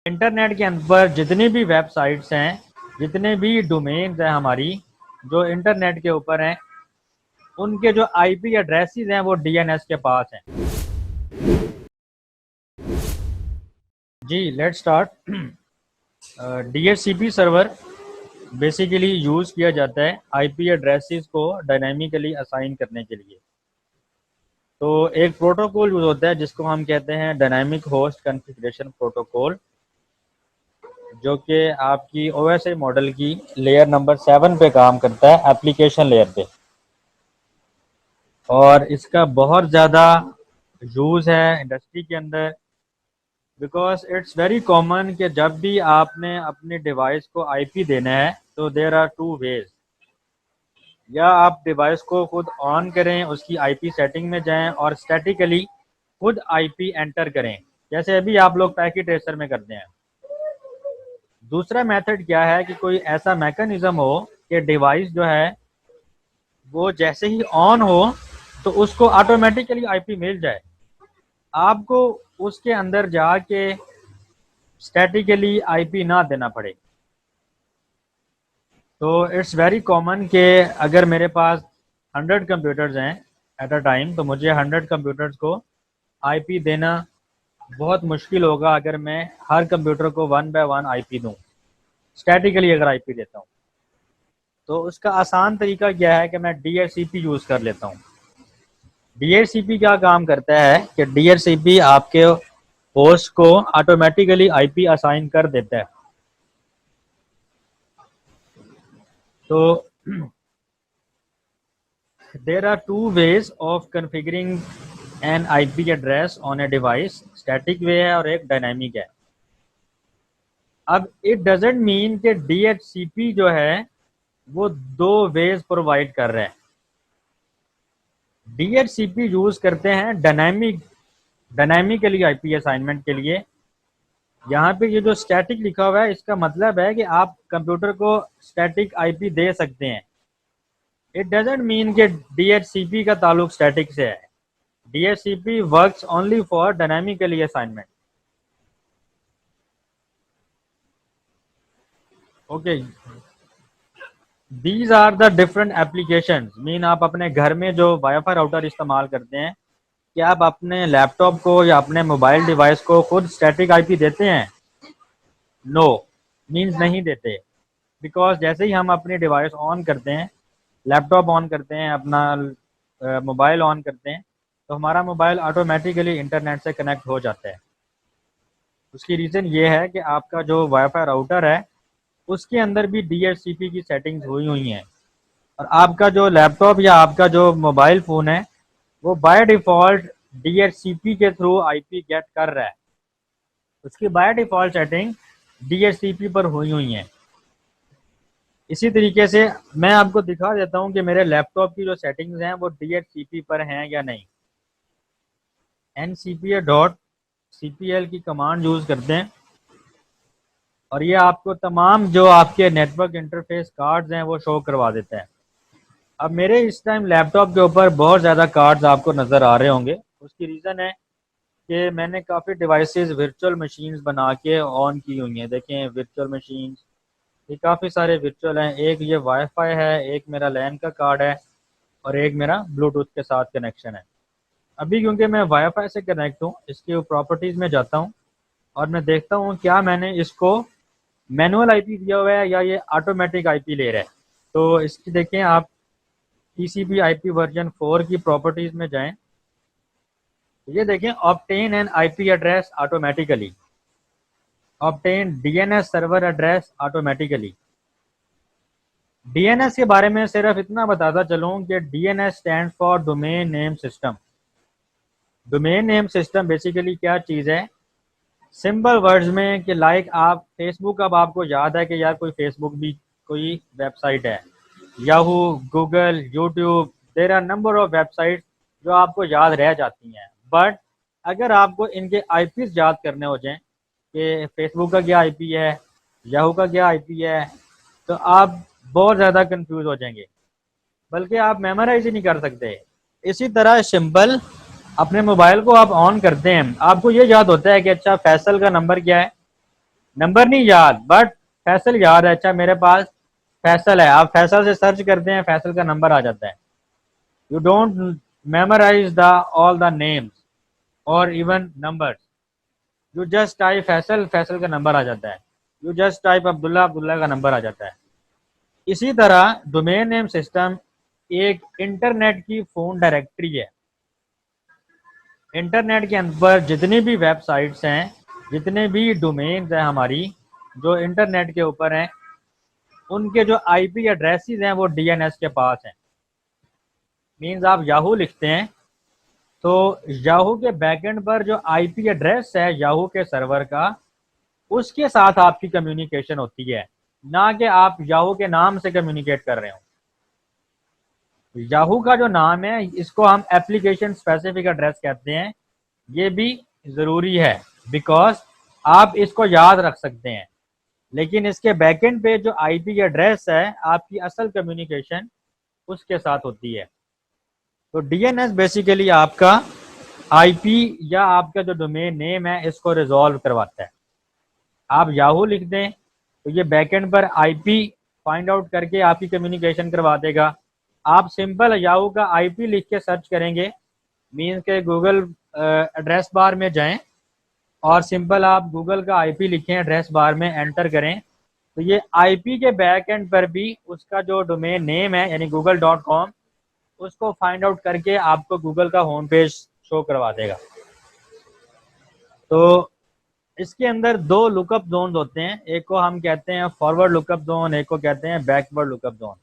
Internet के अंदर जितनी भी वेबसाइट्स हैं, जितने भी डोमेन्स हैं हमारी जो इंटरनेट के ऊपर हैं, उनके जो आईपी एड्रेसेस हैं वो डीएनएस के पास हैं। जी let's start. DHCP server basically use किया जाता है आईपी एड्रेसेस को डायनामिकली असाइन करने के लिए। तो एक प्रोटोकॉल यूज़ होता है जिसको हम कहते हैं डायनामिक होस्ट कॉन्फ़िगरेशन प्रोटोकॉल, जो कि आपकी ओएसआई मॉडल की लेयर नंबर 7 पे काम करता है, एप्लीकेशन लेयर पे। और इसका बहुत ज़्यादा यूज़ है इंडस्ट्री के अंदर, बिकॉज इट्स वेरी कॉमन कि जब भी आपने अपने डिवाइस को आईपी देना है तो देर आर टू वेज। या आप डिवाइस को खुद ऑन करें, उसकी आईपी सेटिंग में जाएं और स्टैटिकली खुद आईपी एंटर करें, जैसे अभी आप लोग पैकेट ट्रेसर में करते हैं। दूसरा मेथड क्या है कि कोई ऐसा मैकेनिज्म हो कि डिवाइस जो है वो जैसे ही ऑन हो तो उसको ऑटोमेटिकली आईपी मिल जाए, आपको उसके अंदर जाके स्टैटिकली आईपी ना देना पड़े। तो इट्स वेरी कॉमन कि अगर मेरे पास 100 कंप्यूटर्स हैं एट अ टाइम, तो मुझे 100 कंप्यूटर्स को आईपी देना बहुत मुश्किल होगा अगर मैं हर कंप्यूटर को 1 बाय 1 आईपी दूं, स्टैटिकली अगर आईपी देता हूं। तो उसका आसान तरीका क्या है कि मैं डीएचसीपी यूज़ कर लेता हूँ। डीएचसीपी क्या काम करता है कि डीएचसीपी आपके होस्ट को ऑटोमेटिकली आईपी असाइन कर देता है। तो there are two ways of configuring an IP address on a device, static way है और एक डायनामिक है। अब इट डजेंट मीन कि DHCP जो है वो दो वेज प्रोवाइड कर रहे हैं। DHCP यूज करते हैं डायनामिकली आईपी असाइनमेंट के लिए। यहाँ पे ये जो स्टैटिक लिखा हुआ है इसका मतलब है कि आप कंप्यूटर को स्टैटिक आईपी दे सकते हैं। इट डजेंट मीन कि DHCP का ताल्लुक स्टैटिक से है। DHCP works only for dynamically assignment. Okay, these are the different applications. Mean आप अपने घर में जो वाईफाई राउटर इस्तेमाल करते हैं, क्या आप अपने लैपटॉप को या अपने मोबाइल डिवाइस को खुद स्टैटिक आईपी देते हैं? नो, मीन्स नहीं देते। बिकॉज जैसे ही हम अपनी डिवाइस ऑन करते हैं, लैपटॉप ऑन करते हैं, अपना मोबाइल ऑन करते हैं, तो हमारा मोबाइल ऑटोमेटिकली इंटरनेट से कनेक्ट हो जाता है। उसकी रीज़न ये है कि आपका जो वाईफाई राउटर है उसके अंदर भी DHCP की सेटिंग्स हुई हैं, और आपका जो लैपटॉप या आपका जो मोबाइल फ़ोन है वो बाय डिफ़ॉल्ट DHCP के थ्रू आईपी गेट कर रहा है। उसकी बाय डिफ़ॉल्ट सेटिंग DHCP पर हुई हैं। इसी तरीके से मैं आपको दिखा देता हूं कि मेरे लैपटॉप की जो सेटिंग्स हैं वो DHCP पर हैं या नहीं। ncpa.cpl की कमांड यूज़ करते हैं और ये आपको तमाम जो आपके नेटवर्क इंटरफेस कार्ड्स हैं वो शो करवा देता है। अब मेरे इस टाइम लैपटॉप के ऊपर बहुत ज़्यादा कार्ड्स आपको नज़र आ रहे होंगे। उसकी रीज़न है कि मैंने काफ़ी डिवाइसेस वर्चुअल मशीन्स बना के ऑन की हुई हैं। देखें वर्चुअल मशीन्स, ये काफ़ी सारे वर्चुअल हैं। एक ये वाईफाई है, एक मेरा लैन का कार्ड है और एक मेरा ब्लूटूथ के साथ कनेक्शन है। अभी क्योंकि मैं वाईफाई से कनेक्ट हूँ, इसके प्रॉपर्टीज़ में जाता हूँ और मैं देखता हूँ क्या मैंने इसको मैनुअल आईपी दिया हुआ है या ये ऑटोमेटिक आईपी ले रहा है। तो इसकी देखें आप TCP IP वर्जन 4 की प्रॉपर्टीज़ में जाएं, ये देखें obtain N IP address automatically, obtain DNS server address automatically. DNS के बारे में सिर्फ इतना बताता चलूँ कि DNS stand for domain name system. Domain name system basically क्या चीज़ है, सिंपल वर्ड्स में कि लाइक आप फेसबुक, अब आपको याद है कि यार कोई फेसबुक भी कोई वेबसाइट है, Yahoo, Google, YouTube, there are number of website जो आपको याद रह जाती हैं। बट अगर आपको इनके आईपीज याद करने हो जाएं कि फेसबुक का क्या आईपी है, याहू का क्या आईपी है, तो आप बहुत ज़्यादा कंफ्यूज हो जाएंगे, बल्कि आप मेमोराइज ही नहीं कर सकते। इसी तरह सिंपल अपने मोबाइल को आप ऑन करते हैं, आपको ये याद होता है कि अच्छा फैसल का नंबर क्या है, नंबर नहीं याद, बट फैसल याद है। अच्छा मेरे पास फैसल है, आप फैसल से सर्च करते हैं, फैसल का नंबर आ जाता है। You don't memorize the all the names और even numbers. You just type Faisal, Faisal का नंबर आ जाता है। You just type Abdullah, Abdullah का नंबर आ जाता है। इसी तरह डोमेन नेम सिस्टम एक इंटरनेट की फोन डायरेक्टरी है। इंटरनेट के अंदर जितनी भी वेबसाइट्स हैं, जितने भी डोमेन्स हैं हमारी, जो इंटरनेट के ऊपर हैं, उनके जो आईपी एड्रेसेस हैं वो डीएनएस के पास हैं। मींस आप याहू लिखते हैं तो याहू के बैकएंड पर जो आईपी एड्रेस है याहू के सर्वर का, उसके साथ आपकी कम्युनिकेशन होती है, ना कि आप याहू के नाम से कम्युनिकेट कर रहे हो। याहू का जो नाम है इसको हम एप्लीकेशन स्पेसिफिक एड्रेस कहते हैं। ये भी ज़रूरी है बिकॉज आप इसको याद रख सकते हैं, लेकिन इसके बैकएंड पे जो आईपी एड्रेस है आपकी असल कम्युनिकेशन उसके साथ होती है। तो डीएनएस बेसिकली आपका आईपी या आपका जो डोमेन नेम है इसको रिजॉल्व करवाता है। आप याहू लिख दें तो ये बैकएंड पर आईपी फाइंड आउट करके आपकी कम्युनिकेशन करवा देगा। आप सिंपल याहू का आईपी लिख के सर्च करेंगे, मीन्स के गूगल एड्रेस बार में जाएं और सिंपल आप गूगल का आईपी लिखें, एड्रेस बार में एंटर करें, तो ये आईपी के बैक एंड पर भी उसका जो डोमेन नेम है यानी google.com, उसको फाइंड आउट करके आपको गूगल का होम पेज शो करवा देगा। तो इसके अंदर दो लुकअप जोन होते हैं, एक को हम कहते हैं फॉरवर्ड लुकअप जोन, एक को कहते हैं backward lookup zone.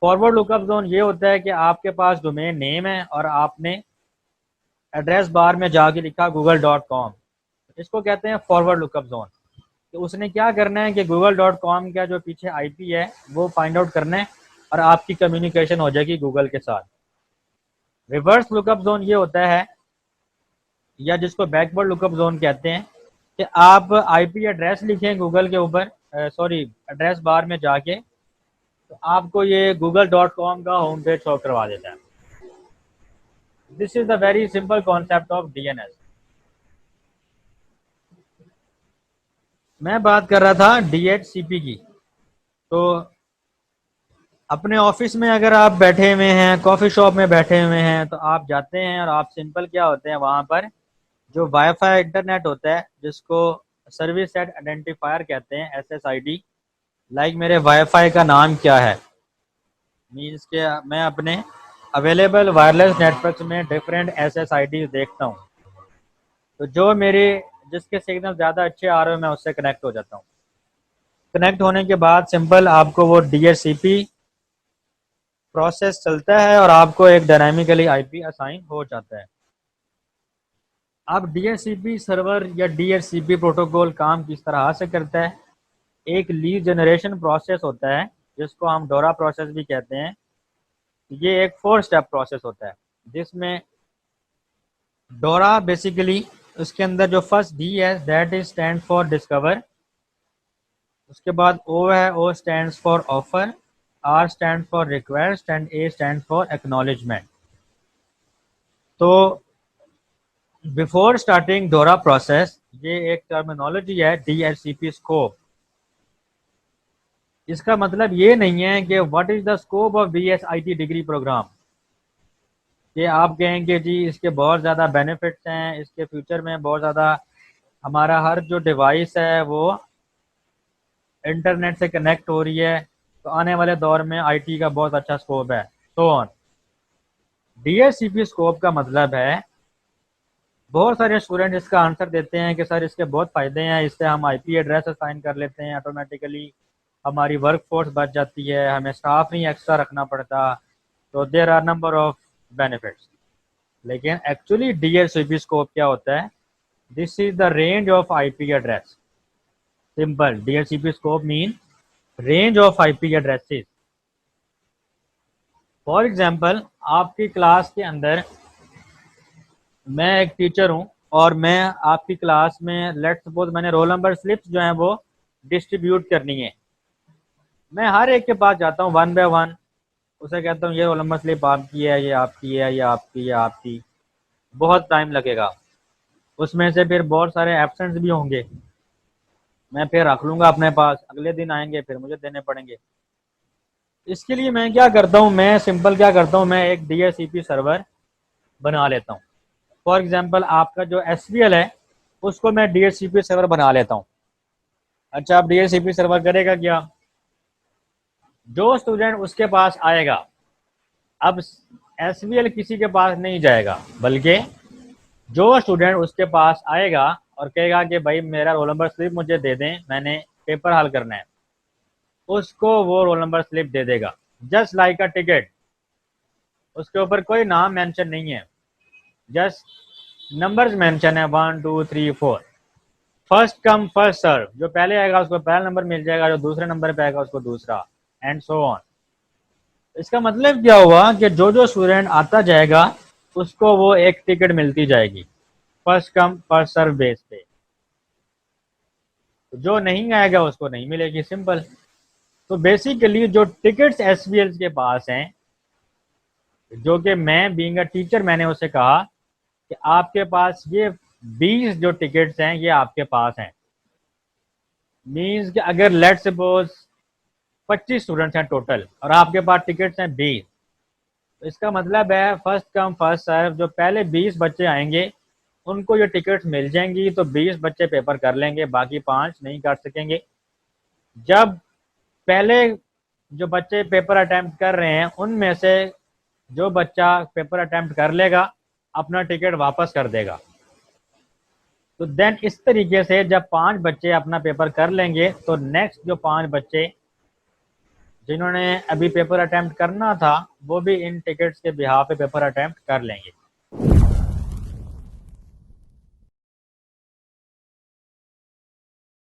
Forward lookup zone ये होता है कि आपके पास डोमेन नेम है और आपने एड्रेस बार में जाके लिखा google.com, इसको कहते हैं फॉरवर्ड लुकअप जोन। तो उसने क्या करना है कि google.com का जो पीछे आईपी है वो फाइंड आउट करना है और आपकी कम्युनिकेशन हो जाएगी गूगल के साथ। रिवर्स लुकअप जोन ये होता है, या जिसको बैकवर्ड लुकअप जोन कहते हैं, कि आप आईपी एड्रेस लिखें गूगल के ऊपर, सॉरी एड्रेस बार में जाके, तो आपको ये google.com का होम पेज शो करवा देता है। This is the very simple concept of DNS. मैं बात कर रहा था डीएचसीपी की। तो अपने ऑफिस में अगर आप बैठे हुए हैं, कॉफ़ी शॉप में बैठे हुए हैं, तो आप जाते हैं और आप सिंपल क्या होते हैं वहाँ पर जो वाईफाई इंटरनेट होता है जिसको सर्विस सेट आइडेंटिफायर कहते हैं, एसएसआईडी। लाइक मेरे वाईफाई का नाम क्या है, मीन्स के मैं अपने अवेलेबल वायरलेस नेटवर्क में डिफरेंट एसएसआईडी देखता हूँ, तो जो मेरे जिसके सिग्नल ज़्यादा अच्छे आ रहे हो मैं उससे कनेक्ट हो जाता हूँ। कनेक्ट होने के बाद सिंपल आपको वो डीएचसीपी प्रोसेस चलता है और आपको एक डायनामिकली आईपी असाइन हो जाता है। अब डीएचसीपी सर्वर या डीएचसीपी प्रोटोकॉल काम किस तरह से करता है। एक लीड जनरेशन प्रोसेस होता है जिसको हम डोरा प्रोसेस भी कहते हैं। ये एक 4 स्टेप प्रोसेस होता है जिसमें डोरा बेसिकली उसके अंदर जो फर्स्ट डी है that is stand for discover, उसके बाद ओ है, O stand for offer, R stand for request and A stand for acknowledgement. तो बिफोर स्टार्टिंग डोरा प्रोसेस, ये एक टर्मिनोलॉजी है डीएचसीपी स्कोप। इसका मतलब ये नहीं है कि what is the scope of BSIT degree program, कि आप कहेंगे जी इसके बहुत ज़्यादा बेनिफिट्स हैं, इसके फ्यूचर में बहुत ज़्यादा हमारा हर जो डिवाइस है वो इंटरनेट से कनेक्ट हो रही है, तो आने वाले दौर में आईटी का बहुत अच्छा स्कोप है, सो ऑन। डीएचसीपी स्कोप का मतलब है, बहुत सारे स्टूडेंट इसका आंसर देते हैं कि सर इसके बहुत फ़ायदे हैं, इससे हम आईपी एड्रेस असाइन कर लेते हैं ऑटोमेटिकली, हमारी वर्क फोर्स बच जाती है, हमें स्टाफ नहीं एक्स्ट्रा रखना पड़ता, तो there are number of benefits. लेकिन एक्चुअली डीएचसीपी स्कोप क्या होता है, this is the range of IP address. Simple, DHCP scope mean range of IP addresses. For example आपकी क्लास के अंदर मैं एक टीचर हूं और मैं आपकी क्लास में लेट्स सपोज मैंने रोल नंबर स्लिप्स जो हैं वो डिस्ट्रीब्यूट करनी है। मैं हर एक के पास जाता हूँ वन बाय वन, उसे कहता हूँ ये रोल नंबर स्लिप आपकी है, ये आपकी है, ये आपकी, ये आपकी। बहुत टाइम लगेगा, उसमें से फिर बहुत सारे एब्सेंट्स भी होंगे, मैं फिर रख लूँगा अपने पास, अगले दिन आएंगे फिर मुझे देने पड़ेंगे। इसके लिए मैं क्या करता हूँ, मैं सिंपल क्या करता हूँ, मैं एक DHCP सर्वर बना लेता हूँ। फॉर एग्जांपल आपका जो SVL है उसको मैं DHCP सर्वर बना लेता हूँ। अच्छा, अब DHCP सर्वर करेगा क्या, जो स्टूडेंट उसके पास आएगा, अब SVL किसी के पास नहीं जाएगा, बल्कि जो स्टूडेंट उसके पास आएगा और कहेगा कि भाई मेरा रोल नंबर स्लिप मुझे दे दें, मैंने पेपर हल करना है, उसको वो रोल नंबर स्लिप दे देगा, जस्ट लाइक अ टिकट। उसके ऊपर कोई नाम मेंशन नहीं है, जस्ट नंबर्स मेंशन है 1 2 3 4। फर्स्ट कम फर्स्ट सर्व, जो पहले आएगा उसको पहला नंबर मिल जाएगा, जो दूसरे नंबर पे आएगा उसको दूसरा, एंड सो ऑन। इसका मतलब क्या हुआ कि जो जो स्टूडेंट आता जाएगा उसको वो एक टिकट मिलती जाएगी, first come first serve base पे। जो नहीं आएगा उसको नहीं मिलेगी, सिंपल। तो बेसिकली जो टिकट्स SVL के पास हैं, जो कि मैं बीइंग अ टीचर मैंने उसे कहा कि आपके पास ये 20 जो टिकट्स हैं ये आपके पास हैं, मीन्स कि अगर लेट सपोज 25 स्टूडेंट्स हैं टोटल और आपके पास टिकट्स हैं 20, तो इसका मतलब है फर्स्ट कम फर्स्ट सर्व, जो पहले 20 बच्चे आएंगे उनको ये टिकट्स मिल जाएंगी, तो 20 बच्चे पेपर कर लेंगे, बाकी 5 नहीं कर सकेंगे। जब पहले जो बच्चे पेपर अटेम्प्ट कर रहे हैं उनमें से जो बच्चा पेपर अटेम्प्ट कर लेगा अपना टिकट वापस कर देगा। तो देन इस तरीके से जब 5 बच्चे अपना पेपर कर लेंगे तो नेक्स्ट जो 5 बच्चे जिन्होंने अभी पेपर अटेम्प्ट करना था वो भी इन टिकट्स के बिहाफ पे पेपर अटेम्प्ट कर लेंगे।